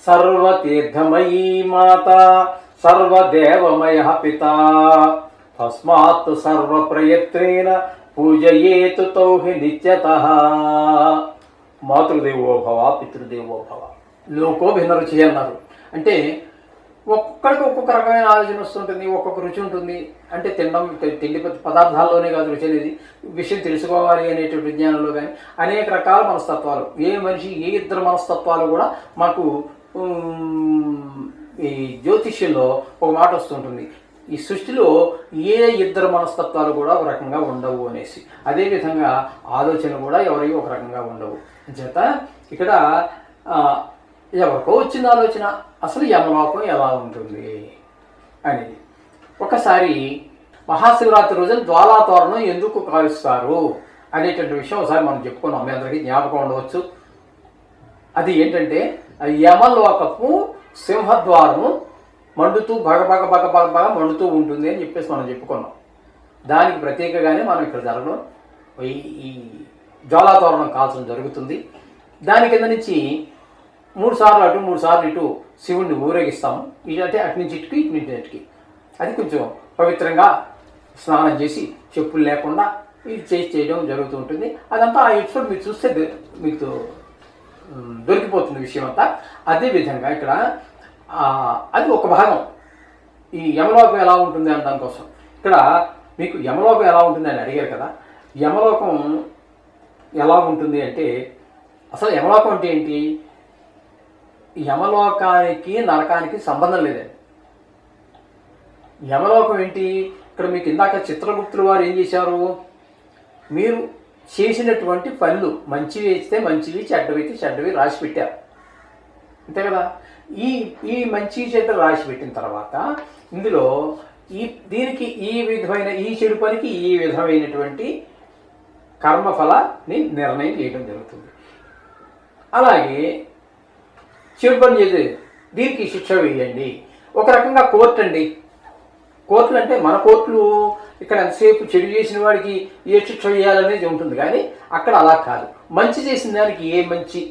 సర్వతీర్థమయీ మాత సర్వదేవమయ పిత తస్మాత్ సర్వప్రయత్నేన పూజయేతు తౌహి నిత్యతః. మాతృదేవో భవ పితృదేవో భవ. లోకో భిన్న రుచి అన్నారు. అంటే ఒక్కొక్కరికి ఒక్కొక్క రకమైన ఆలోచన వస్తుంటుంది, ఒక్కొక్క రుచి ఉంటుంది. అంటే తిండి పదార్థాల్లోనే కాదు రుచి అనేది, విషయం తెలుసుకోవాలి అనేటువంటి విజ్ఞానంలో కానీ అనేక రకాల మనస్తత్వాలు. ఏ మనిషి ఏ ఇద్దరు మనస్తత్వాలు కూడా మాకు ఈ జ్యోతిష్యంలో ఒక మాట వస్తుంటుంది, ఈ సృష్టిలో ఏ ఇద్దరు మనస్తత్వాలు కూడా ఒక రకంగా ఉండవు అనేసి. అదేవిధంగా ఆలోచన కూడా ఎవరి ఒక రకంగా ఉండవు. చేత ఇక్కడ ఎవరికో వచ్చిన ఆలోచన అసలు యమలోకం ఎలా ఉంటుంది అనేది. ఒకసారి మహాశివరాత్రి రోజున జ్వాలాతోరణం ఎందుకు కాలుస్తారు అనేటువంటి విషయం ఒకసారి మనం చెప్పుకున్నాం, మీ అందరికీ జ్ఞాపకం ఉండవచ్చు. అది ఏంటంటే యమలోకపు సింహద్వారము మండుతూ బగబగ మండుతూ ఉంటుంది అని చెప్పేసి మనం చెప్పుకున్నాం. దానికి ప్రత్యేకగానే మనం ఇక్కడ జరగడం ఈ జ్వాలాతోరణం కాల్చడం జరుగుతుంది. దాని కింద నుంచి 3 సార్లు అటు 3 సార్లు ఇటు శివుణ్ణి ఊరేగిస్తాము. అంటే అటు నుంచి ఇటుకి ఇటు నుంచి ఇటుకి. అది కొంచెం పవిత్రంగా స్నానం చేసి చెప్పులు లేకుండా ఇది చేయడం జరుగుతూ ఉంటుంది. అదంతా ఆ ఎపిసోడ్ మీరు చూస్తే మీకు దొరికిపోతుంది విషయం అంతా. అదేవిధంగా ఇక్కడ అది ఒక భాగం. ఈ యమలోకం ఎలా ఉంటుంది అని దానికోసం ఇక్కడ మీకు యమలోకం ఎలా ఉంటుంది అని అడిగారు కదా. యమలోకం ఎలా ఉంటుంది అంటే అసలు యమలోకం అంటే ఏంటి? యమలోకానికి నరకానికి సంబంధం లేదండి. యమలోకం ఏంటి? ఇక్కడ మీకు ఇందాక చిత్రగుప్తులు వారు ఏం చేశారు, మీరు చేసినటువంటి పనులు మంచివి వేస్తే మంచివి, చెడ్డవి అయితే చెడ్డవి రాసి పెట్టారు, అంతే కదా. ఈ మంచి చెడ్డ రాసి పెట్టిన తర్వాత ఇందులో దీనికి ఈ విధమైన ఈ చెడు పనికి ఈ విధమైనటువంటి కర్మఫలాన్ని నిర్ణయం చేయడం జరుగుతుంది. అలాగే చెడు పని చేసే దీనికి శిక్ష వేయండి. ఒక రకంగా కోర్టు అండి. కోర్టులు అంటే మన కోర్టులు ఇక్కడ ఎంతసేపు చెడు చేసిన వాడికి ఏ శిక్ష వేయాలనేది ఉంటుంది, కానీ అక్కడ అలా కాదు. మంచి చేసిన దానికి ఏ మంచి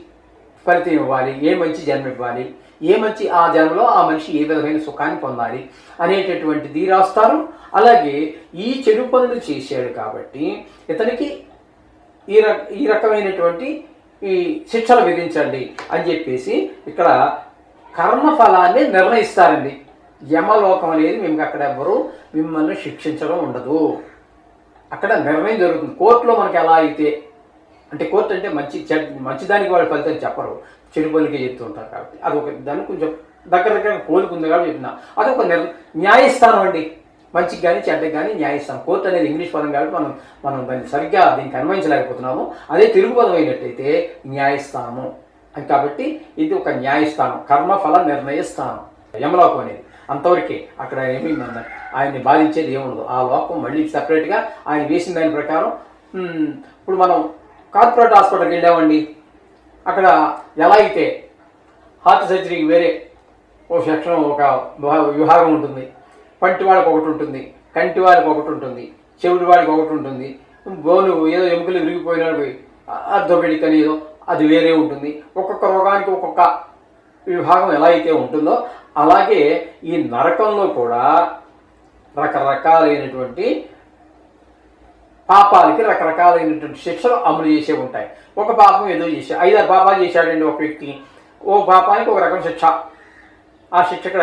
ఫలితం ఇవ్వాలి, ఏ మంచి జన్మ ఇవ్వాలి, ఏ మంచి ఆ జన్మలో ఆ మనిషి ఏ విధమైన సుఖాన్ని పొందాలి అనేటటువంటిది రాస్తారు. అలాగే ఈ చెడు పనులు చేశాడు కాబట్టి ఇతనికి ఈ రకమైనటువంటి ఈ శిక్షలు విధించండి అని చెప్పేసి ఇక్కడ కర్మఫలాన్ని నిర్ణయిస్తారండి. యమలోకం అనేది మేము అక్కడ ఎవరు మిమ్మల్ని శిక్షించడం ఉండదు, అక్కడ నిర్ణయం జరుగుతుంది. కోర్టులో మనకి ఎలా అయితే అంటే కోర్టు అంటే మంచిదానికి వాళ్ళు ఫలితం చెప్పరు, చెడు పనులకే చెప్తూ ఉంటారు కాబట్టి అదొక దాన్ని కొంచెం దగ్గర కోలుకుంది కాబట్టి చెప్తున్నా. అదొక న్యాయస్థానం అండి. మంచికి కానీ చెడ్డకి కానీ న్యాయస్థానం. కోర్టు అనేది ఇంగ్లీష్ పదం కాబట్టి మనం దాన్ని సరిగ్గా దీనికి అన్వయించలేకపోతున్నాము. అదే తెలుగు పదం అయినట్టయితే న్యాయస్థానము అని. కాబట్టి ఇది ఒక న్యాయస్థానం, కర్మఫల నిర్ణయ స్థానం యమలోకం అనేది. అంతవరకే, అక్కడ ఏమీ ఆయన్ని బాధించేది ఏముండదు. ఆ లోకం మళ్ళీ సపరేట్గా ఆయన వేసిన దాని ప్రకారం. ఇప్పుడు మనం కార్పొరేట్ హాస్పిటల్కి వెళ్ళామండి, అక్కడ ఎలా అయితే హార్ట్ సర్జరీకి వేరే ఓ సెక్షన్ ఒక విభాగం ఉంటుంది, పంటి వాళ్ళకి ఒకటి ఉంటుంది, కంటి వాళ్ళకి ఒకటి ఉంటుంది, చెవిటి వాళ్ళకి ఒకటి ఉంటుంది, బోను ఏదో ఎముకలు విరిగిపోయినవి ఆర్థోపెడిక్ అని ఏదో అది వేరే ఉంటుంది. ఒక్కొక్క రోగానికి ఒక్కొక్క విభాగం ఎలా అయితే ఉంటుందో అలాగే ఈ నరకంలో కూడా రకరకాలైనటువంటి పాపాలకి రకరకాలైనటువంటి శిక్షలు అమలు చేసే ఉంటాయి. ఒక పాపం ఏదో చేశాడు, 5-6 పాపాలు చేశాడండి ఒక వ్యక్తి, ఓ పాపానికి ఒక రకం శిక్ష. ఆ శిక్ష ఇక్కడ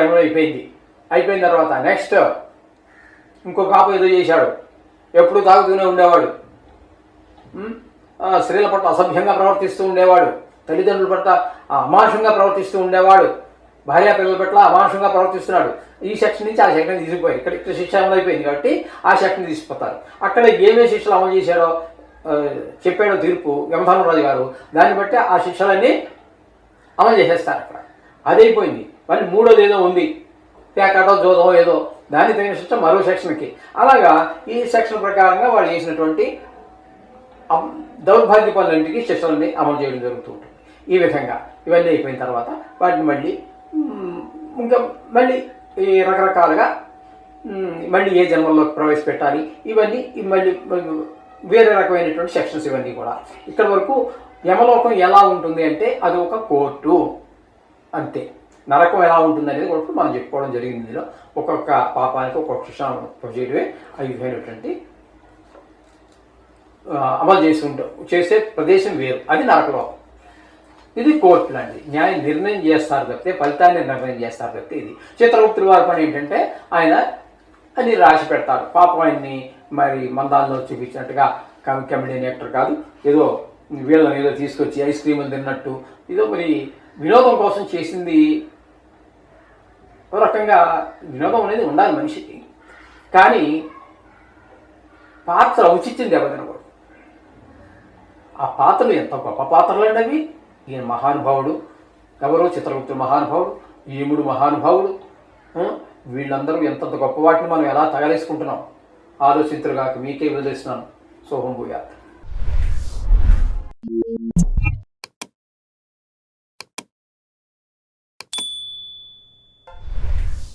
అయిపోయిన తర్వాత నెక్స్ట్ ఇంకో పాపం ఏదో చేశాడు, ఎప్పుడు తాగుతూనే ఉండేవాడు, స్త్రీల పట్ల అసభ్యంగా ప్రవర్తిస్తూ ఉండేవాడు, తల్లిదండ్రుల పట్ల అమానుషంగా ప్రవర్తిస్తూ ఉండేవాడు, భార్య పిల్లల పట్ల అమానుషంగా ప్రవర్తిస్తున్నాడు. ఈ సెక్షన్ నుంచి ఆ సెక్షన్ తీసుకుపోయారు. ఇక్కడ శిక్ష అమలు అయిపోయింది కాబట్టి ఆ సెక్షన్ తీసుకుపోతారు. అక్కడ ఏమేమి శిక్షలు అమలు చేశాడో చెప్పాడో తీర్పు యమధర్మరాజు గారు, దాన్ని బట్టి ఆ శిక్షలన్నీ అమలు చేసేస్తారు. అక్కడ అదైపోయింది. మళ్ళీ 3వది ఏదో ఉంది, పేకాటో జోదో ఏదో, దానికి తగిన శిక్ష మరో సెక్షన్కి. అలాగా ఈ సెక్షన్ ప్రకారంగా వాళ్ళు చేసినటువంటి దౌర్భాగ్య పనులంటికి శిక్షలని అమలు చేయడం జరుగుతూ ఉంటుంది. ఈ విధంగా ఇవన్నీ అయిపోయిన తర్వాత వాటిని మళ్ళీ ఈ రకరకాలుగా మళ్ళీ ఏ జన్మల్లోకి ప్రవేశపెట్టాలి, ఇవన్నీ మళ్ళీ వేరే రకమైనటువంటి సెక్షన్స్ ఇవన్నీ కూడా. ఇక్కడ వరకు యమలోకం ఎలా ఉంటుంది అంటే అది ఒక కోర్టు. అంతే. నరకం ఎలా ఉంటుంది అనేది కూడా మనం చెప్పుకోవడం జరిగింది. ఇందులో ఒక్కొక్క పాపానికి ఒక్కొక్క శిక్ష చేయడమే ఆ విధమైనటువంటి అమలు చేసే ప్రదేశం వేరు, అది నరకలోకం. ఇది కోర్టు లాంటిది, న్యాయం నిర్ణయం చేస్తారు తప్పితే, ఫలితాన్ని నిర్ణయం చేస్తారు తప్పితే. ఇది చిత్రగుప్తుడి వారి పని ఏంటంటే ఆయన అని రాసి పెడతారు. పాపం ఆయన్ని మరి మందాల్లో చూపించినట్టుగా కమెడియన్ యాక్టర్ కాదు, ఏదో వీళ్ళని ఏదో తీసుకొచ్చి ఐస్ క్రీములు తిన్నట్టు ఏదో మరి వినోదం కోసం చేసింది. ఒక రకంగా వినోదం అనేది ఉండాలి మనిషికి, కానీ పాత్ర ఔచిత్యం దెబ్బతినకూడదు. ఆ పాత్రలు ఎంత గొప్ప పాత్రలు అండి అవి. ఈయన మహానుభావుడు, ఎవరో చిత్రగుప్తుడు మహానుభావుడు, యముడు మహానుభావుడు, వీళ్ళందరూ ఎంతంత గొప్ప వాటిని మనం ఎలా తగలేసుకుంటున్నాం ఆలోచించరుగాక. మీకే వదిలేస్తున్నాను. సోహం భూయాత్.